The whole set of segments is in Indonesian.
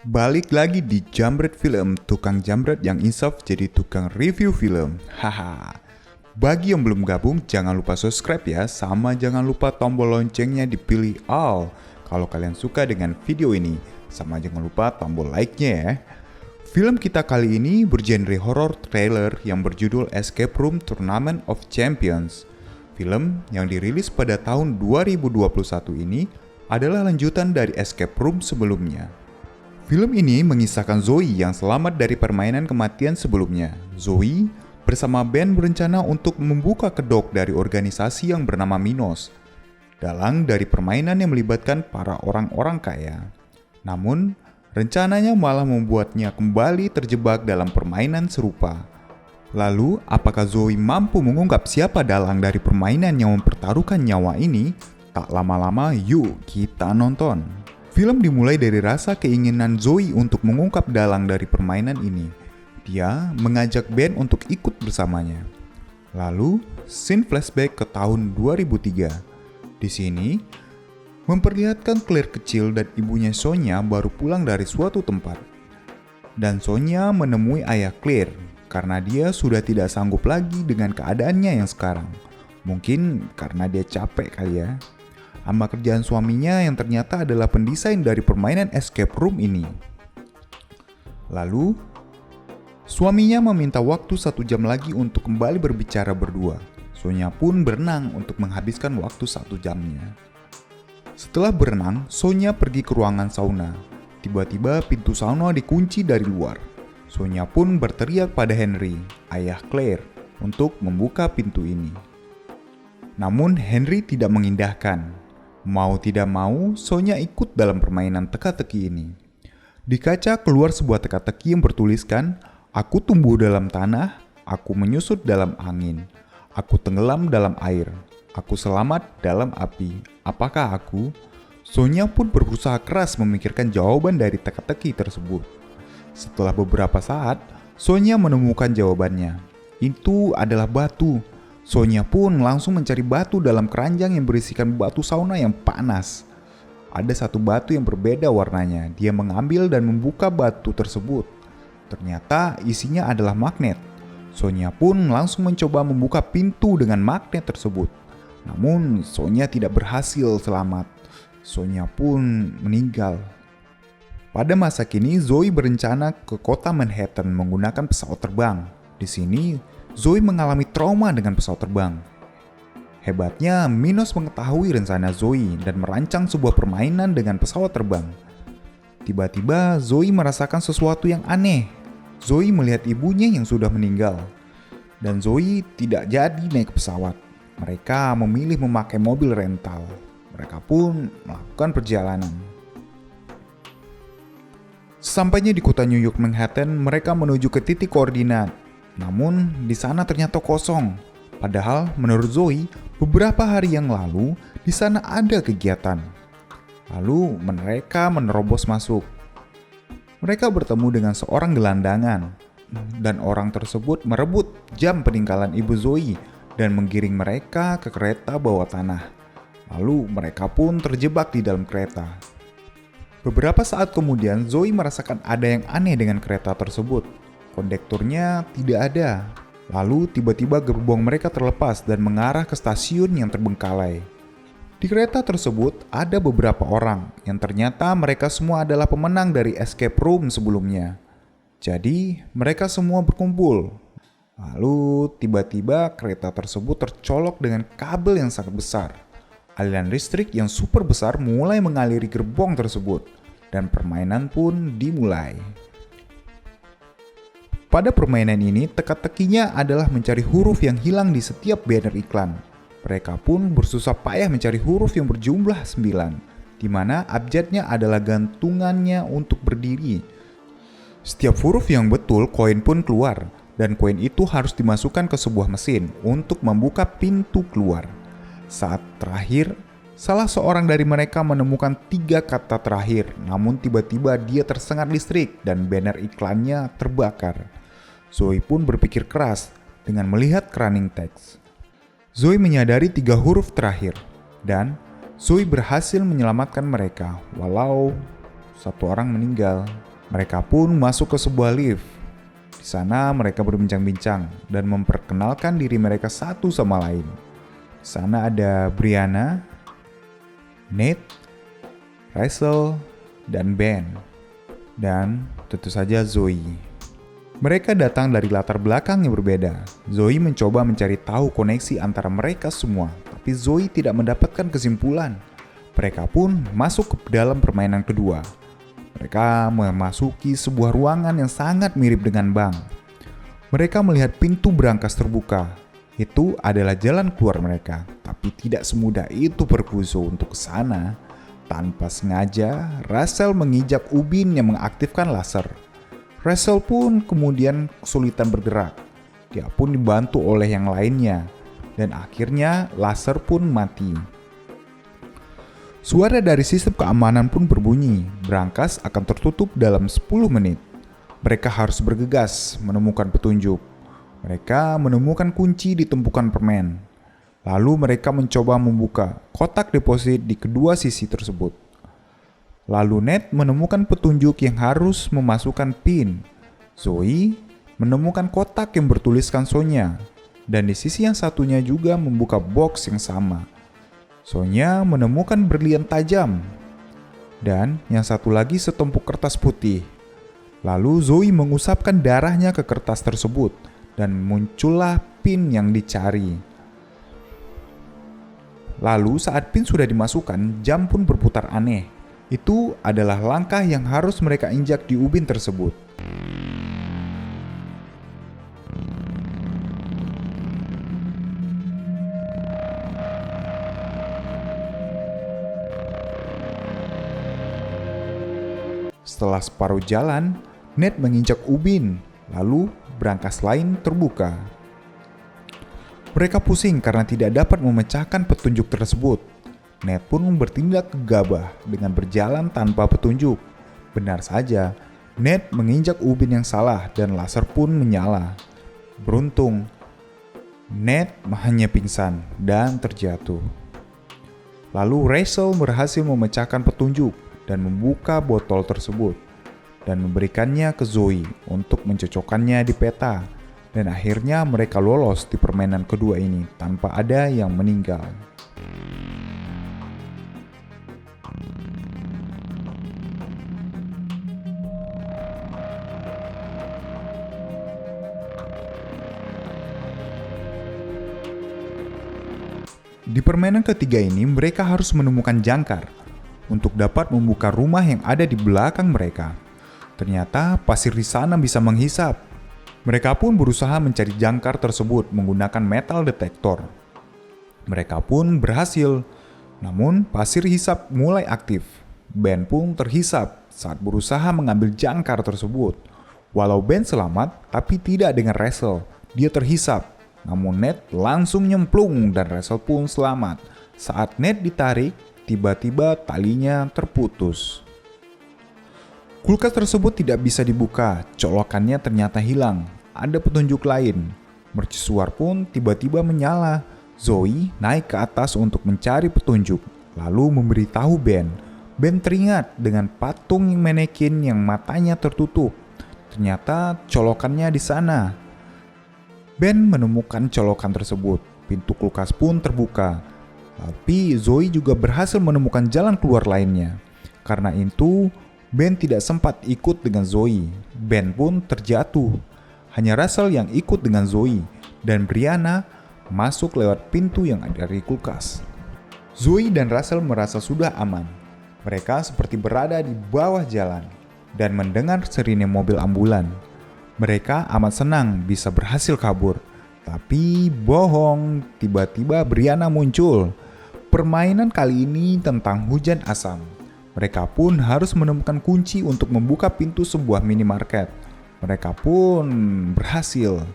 Balik lagi di Jamret Film, tukang jamret yang insaf jadi tukang review film. Haha. Bagi yang belum gabung, jangan lupa subscribe ya, sama jangan lupa tombol loncengnya dipilih all kalau kalian suka dengan video ini. Sama jangan lupa tombol like-nya ya. Film kita kali ini bergenre horror thriller yang berjudul Escape Room Tournament of Champions. Film yang dirilis pada tahun 2021 ini adalah lanjutan dari Escape Room sebelumnya. Film ini mengisahkan Zoe yang selamat dari permainan kematian sebelumnya. Zoe bersama Ben berencana untuk membuka kedok dari organisasi yang bernama Minos. Dalang dari permainan yang melibatkan para orang-orang kaya. Namun, rencananya malah membuatnya kembali terjebak dalam permainan serupa. Lalu, apakah Zoe mampu mengungkap siapa dalang dari permainan yang mempertaruhkan nyawa ini? Tak lama-lama, yuk kita nonton. Film dimulai dari rasa keinginan Zoe untuk mengungkap dalang dari permainan ini. Dia mengajak Ben untuk ikut bersamanya. Lalu, scene flashback ke tahun 2003. Di sini, memperlihatkan Claire kecil dan ibunya Sonya baru pulang dari suatu tempat. Dan Sonya menemui ayah Claire karena dia sudah tidak sanggup lagi dengan keadaannya yang sekarang. Mungkin karena dia capek kali ya. Sama kerjaan suaminya yang ternyata adalah pendesain dari permainan escape room ini. Lalu, suaminya meminta waktu 1 jam lagi untuk kembali berbicara berdua. Sonya pun berenang untuk menghabiskan waktu 1 jamnya. Setelah berenang, Sonya pergi ke ruangan sauna. Tiba-tiba pintu sauna dikunci dari luar. Sonya pun berteriak pada Henry, ayah Claire, untuk membuka pintu ini. Namun Henry tidak mengindahkan. Mau tidak mau, Sonya ikut dalam permainan teka-teki ini. Di kaca keluar sebuah teka-teki yang bertuliskan, "Aku tumbuh dalam tanah, aku menyusut dalam angin, aku tenggelam dalam air, aku selamat dalam api. Apakah aku?" Sonya pun berusaha keras memikirkan jawaban dari teka-teki tersebut. Setelah beberapa saat, Sonya menemukan jawabannya. Itu adalah batu. Sonya pun langsung mencari batu dalam keranjang yang berisikan batu sauna yang panas. Ada satu batu yang berbeda warnanya. Dia mengambil dan membuka batu tersebut. Ternyata isinya adalah magnet. Sonya pun langsung mencoba membuka pintu dengan magnet tersebut. Namun Sonya tidak berhasil selamat. Sonya pun meninggal. Pada masa kini Zoe berencana ke kota Manhattan menggunakan pesawat terbang. Di sini Zoe mengalami trauma dengan pesawat terbang. Hebatnya, Minos mengetahui rencana Zoe dan merancang sebuah permainan dengan pesawat terbang. Tiba-tiba, Zoe merasakan sesuatu yang aneh. Zoe melihat ibunya yang sudah meninggal. Dan Zoe tidak jadi naik pesawat. Mereka memilih memakai mobil rental. Mereka pun melakukan perjalanan. Sesampainya di kota New York Manhattan, mereka menuju ke titik koordinat. Namun, di sana ternyata kosong. Padahal, menurut Zoe, beberapa hari yang lalu, di sana ada kegiatan. Lalu, mereka menerobos masuk. Mereka bertemu dengan seorang gelandangan. Dan orang tersebut merebut jam peninggalan ibu Zoe dan menggiring mereka ke kereta bawah tanah. Lalu, mereka pun terjebak di dalam kereta. Beberapa saat kemudian, Zoe merasakan ada yang aneh dengan kereta tersebut. Kondekturnya tidak ada. Lalu tiba-tiba gerbong mereka terlepas dan mengarah ke stasiun yang terbengkalai. Di kereta tersebut ada beberapa orang yang ternyata mereka semua adalah pemenang dari escape room sebelumnya. Jadi mereka semua berkumpul. Lalu tiba-tiba kereta tersebut tercolok dengan kabel yang sangat besar. Aliran listrik yang super besar mulai mengaliri gerbong tersebut. Dan permainan pun dimulai. Pada permainan ini, teka-tekinya adalah mencari huruf yang hilang di setiap banner iklan. Mereka pun bersusah payah mencari huruf yang berjumlah 9, di mana abjadnya adalah gantungannya untuk berdiri. Setiap huruf yang betul, koin pun keluar, dan koin itu harus dimasukkan ke sebuah mesin untuk membuka pintu keluar. Saat terakhir, salah seorang dari mereka menemukan 3 kata terakhir, namun tiba-tiba dia tersengat listrik dan banner iklannya terbakar. Zoe pun berpikir keras dengan melihat running text. Zoe menyadari 3 huruf terakhir, dan Zoe berhasil menyelamatkan mereka walau 1 orang meninggal. Mereka pun masuk ke sebuah lift. Di sana mereka berbincang-bincang dan memperkenalkan diri mereka satu sama lain. Di sana ada Brianna, Nate, Rachel, dan Ben. Dan tentu saja Zoe. Mereka datang dari latar belakang yang berbeda. Zoe mencoba mencari tahu koneksi antara mereka semua, tapi Zoe tidak mendapatkan kesimpulan. Mereka pun masuk ke dalam permainan kedua. Mereka memasuki sebuah ruangan yang sangat mirip dengan bank. Mereka melihat pintu berangkas terbuka. Itu adalah jalan keluar mereka, tapi tidak semudah itu Perkuso untuk ke sana. Tanpa sengaja, Rachel menginjak ubin yang mengaktifkan laser. Rachel pun kemudian kesulitan bergerak. Dia pun dibantu oleh yang lainnya, dan akhirnya laser pun mati. Suara dari sistem keamanan pun berbunyi, berangkas akan tertutup dalam 10 menit. Mereka harus bergegas menemukan petunjuk. Mereka menemukan kunci di tumpukan permen. Lalu mereka mencoba membuka kotak deposit di kedua sisi tersebut. Lalu Nate menemukan petunjuk yang harus memasukkan PIN. Zoe menemukan kotak yang bertuliskan Sonya. Dan di sisi yang satunya juga membuka box yang sama. Sonya menemukan berlian tajam. Dan yang satu lagi setumpuk kertas putih. Lalu Zoe mengusapkan darahnya ke kertas tersebut. Dan muncullah PIN yang dicari. Lalu saat PIN sudah dimasukkan, jam pun berputar aneh. Itu adalah langkah yang harus mereka injak di ubin tersebut. Setelah separuh jalan, Nate menginjak ubin, lalu berangkas lain terbuka. Mereka pusing karena tidak dapat memecahkan petunjuk tersebut. Nate pun bertindak gegabah dengan berjalan tanpa petunjuk. Benar saja, Nate menginjak ubin yang salah dan laser pun menyala. Beruntung, Nate hanya pingsan dan terjatuh. Lalu Rachel berhasil memecahkan petunjuk dan membuka botol tersebut dan memberikannya ke Zoe untuk mencocokkannya di peta. Dan akhirnya mereka lolos di permainan kedua ini tanpa ada yang meninggal. Di permainan ketiga ini mereka harus menemukan jangkar untuk dapat membuka rumah yang ada di belakang mereka. Ternyata pasir di sana bisa menghisap. Mereka pun berusaha mencari jangkar tersebut menggunakan metal detektor. Mereka pun berhasil, namun pasir hisap mulai aktif. Ben pun terhisap saat berusaha mengambil jangkar tersebut. Walau Ben selamat, tapi tidak dengan Rachel. Dia terhisap, namun Nate langsung nyemplung dan Rachel pun selamat. Saat Nate ditarik, tiba-tiba talinya terputus. Kulkas tersebut tidak bisa dibuka, colokannya ternyata hilang. Ada petunjuk lain. Mercusuar pun tiba-tiba menyala. Zoe naik ke atas untuk mencari petunjuk, lalu memberitahu Ben. Ben teringat dengan patung manekin yang matanya tertutup. Ternyata colokannya di sana. Ben menemukan colokan tersebut. Pintu kulkas pun terbuka. Tapi Zoe juga berhasil menemukan jalan keluar lainnya. Karena itu, Ben tidak sempat ikut dengan Zoe. Ben pun terjatuh. Hanya Rachel yang ikut dengan Zoe, dan Brianna masuk lewat pintu yang ada di kulkas. Zoe dan Rachel merasa sudah aman. Mereka seperti berada di bawah jalan dan mendengar sirine mobil ambulan. Mereka amat senang bisa berhasil kabur. Tapi bohong, tiba-tiba Brianna muncul. Permainan kali ini tentang hujan asam. Mereka pun harus menemukan kunci untuk membuka pintu sebuah minimarket. Mereka pun berhasil.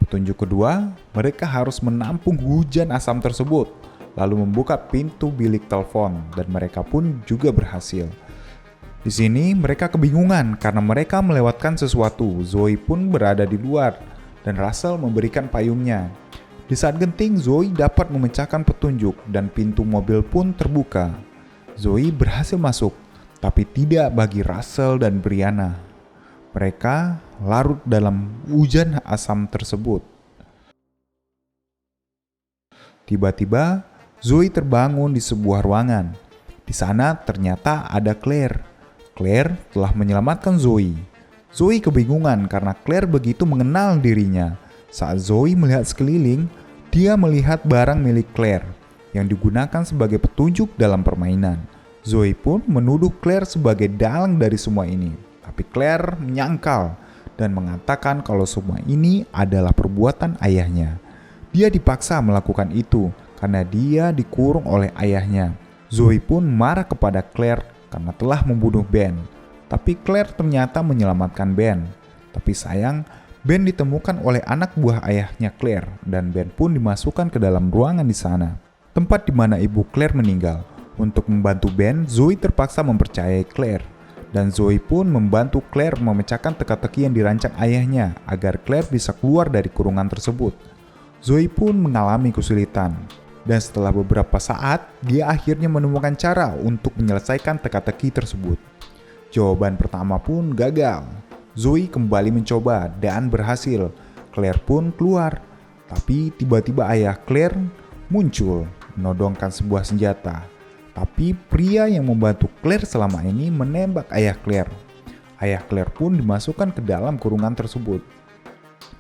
Petunjuk kedua, mereka harus menampung hujan asam tersebut, lalu membuka pintu bilik telepon, dan mereka pun juga berhasil. Di sini mereka kebingungan karena mereka melewatkan sesuatu. Zoe pun berada di luar. dan Russell memberikan payungnya. Di saat genting, Zoe dapat memecahkan petunjuk dan pintu mobil pun terbuka. Zoe berhasil masuk, tapi tidak bagi Russell dan Brianna. Mereka larut dalam hujan asam tersebut. Tiba-tiba, Zoe terbangun di sebuah ruangan. Di sana ternyata ada Claire. Claire telah menyelamatkan Zoe. Zoe kebingungan karena Claire begitu mengenal dirinya. Saat Zoe melihat sekeliling, dia melihat barang milik Claire yang digunakan sebagai petunjuk dalam permainan. Zoe pun menuduh Claire sebagai dalang dari semua ini. Tapi Claire menyangkal dan mengatakan kalau semua ini adalah perbuatan ayahnya. Dia dipaksa melakukan itu karena dia dikurung oleh ayahnya. Zoe pun marah kepada Claire karena telah membunuh Ben. Tapi Claire ternyata menyelamatkan Ben. Tapi sayang, Ben ditemukan oleh anak buah ayahnya Claire dan Ben pun dimasukkan ke dalam ruangan di sana, tempat di mana ibu Claire meninggal. Untuk membantu Ben, Zoe terpaksa mempercayai Claire. Dan Zoe pun membantu Claire memecahkan teka-teki yang dirancang ayahnya agar Claire bisa keluar dari kurungan tersebut. Zoe pun mengalami kesulitan. Dan setelah beberapa saat, dia akhirnya menemukan cara untuk menyelesaikan teka-teki tersebut. Jawaban pertama pun gagal. Zoe kembali mencoba dan berhasil. Claire pun keluar. Tapi tiba-tiba ayah Claire muncul, menodongkan sebuah senjata. Tapi pria yang membantu Claire selama ini menembak ayah Claire. Ayah Claire pun dimasukkan ke dalam kurungan tersebut.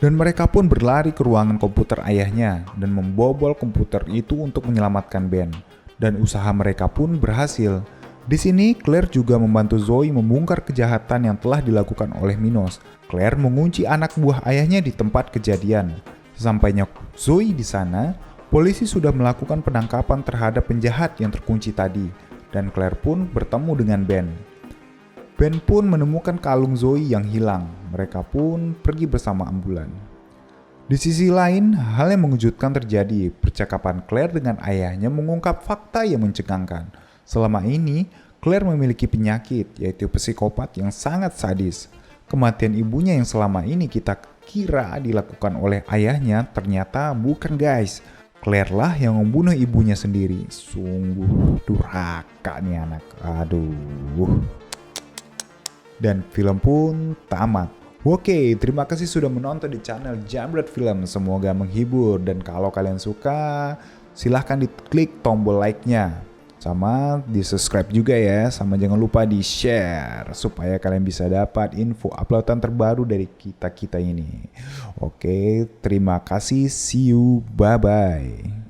Dan mereka pun berlari ke ruangan komputer ayahnya dan membobol komputer itu untuk menyelamatkan Ben. Dan usaha mereka pun berhasil. Di sini Claire juga membantu Zoe membongkar kejahatan yang telah dilakukan oleh Minos. Claire mengunci anak buah ayahnya di tempat kejadian. Sesampainya Zoe di sana, polisi sudah melakukan penangkapan terhadap penjahat yang terkunci tadi. Dan Claire pun bertemu dengan Ben. Ben pun menemukan kalung Zoe yang hilang. Mereka pun pergi bersama ambulan. Di sisi lain, hal yang mengejutkan terjadi. Percakapan Claire dengan ayahnya mengungkap fakta yang mencengangkan. Selama ini, Claire memiliki penyakit, yaitu psikopat yang sangat sadis. Kematian ibunya yang selama ini kita kira dilakukan oleh ayahnya ternyata bukan, guys. Claire lah yang membunuh ibunya sendiri. Sungguh durhaka nih anak. Aduh. Dan film pun tamat. Oke, terima kasih sudah menonton di channel Jamret Film. Semoga menghibur, dan kalau kalian suka silahkan diklik tombol like-nya. Sama di subscribe juga ya. Sama jangan lupa di share supaya kalian bisa dapat info uploadan terbaru dari kita-kita ini. Oke, terima kasih. See you. Bye-bye.